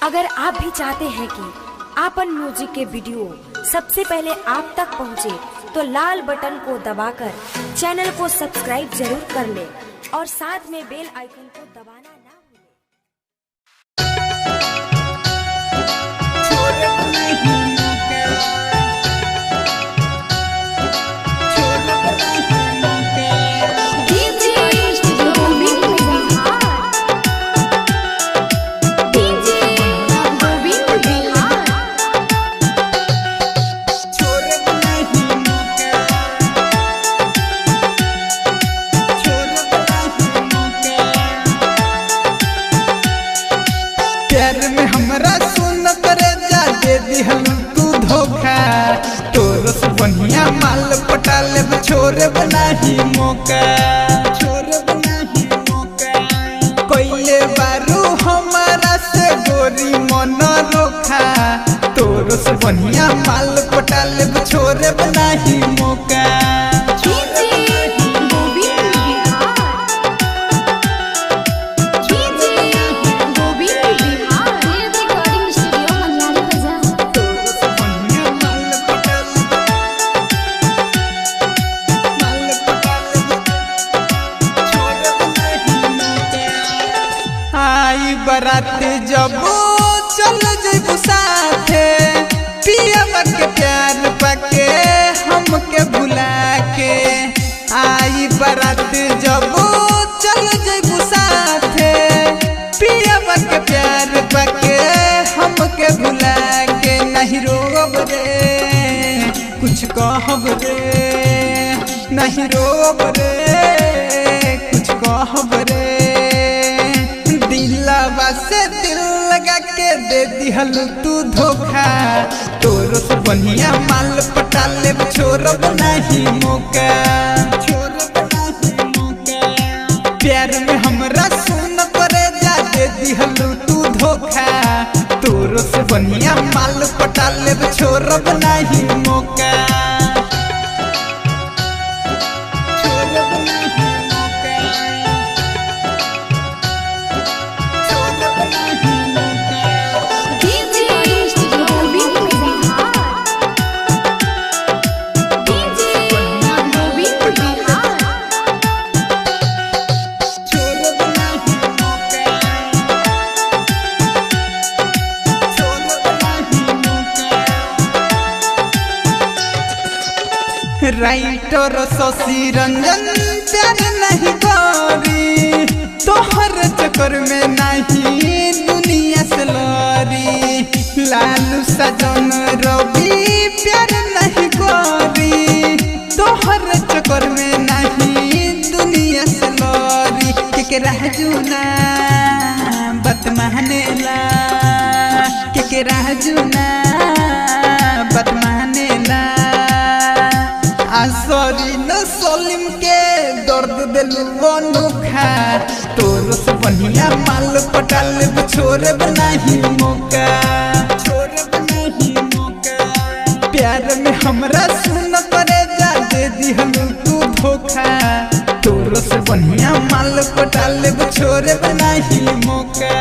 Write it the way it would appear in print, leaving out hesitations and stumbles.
अगर आप भी चाहते हैं कि आपन म्यूजिक के वीडियो सबसे पहले आप तक पहुंचे, तो लाल बटन को दबाकर चैनल को सब्सक्राइब जरूर कर ले और साथ में बेल आइकन को दबाना ना भूलें। प्यार में हमरा सुन करे जा दे दिहल तू धोखा, तोर से बढ़िया माल पटा ले छोरे बनाही मौका, छोरे बनाही मौका। कोइले बारू हमारा से गोरी मन रोखा, तोर से बढ़िया माल पटा ले छोरे बनाही मौका। बरात जब चल जइबू साथे, पियवा के प्यार पाके हमके भुला के। आई बरात जब चल जइबू साथे, पियवा के प्यार पाके हमके भुला के। नहीं रोब रे कुछ कहब रे, नहीं रोब रे कुछ कहब रे। दिलवा से दिल लगा के दे दिहल तू धोखा, तोरो से बढ़िया माल पटा ले छोरब नहीं मौका, छोरब नहीं मौका। प्यार में हमरा सुन करे जा दे दिहल तू धोखा, तोरो से बढ़िया माल पटा ले छोरब नहीं मौका। राइटर शशि रंजन प्यार नहीं करी, तोहर चक्कर में नहीं दुनिया से लड़ी। लालू सजन रवि प्यार नहीं करी, तोहर चक्कर में नहीं दुनिया से लड़ी। केकरा जुना बात मानेला, केकरा जुना बात मानेला। आसरी न सलीम के दर्द दिल बनोखा, तोर से बढ़िया माल पटा ले छोरे बनाही मौका, छोरे बनाही मौका। प्यार में हमरा सुन करे जा दे दिहल तू धोखा, तोर से बढ़िया माल पटा ले छोरे बनाही मौका।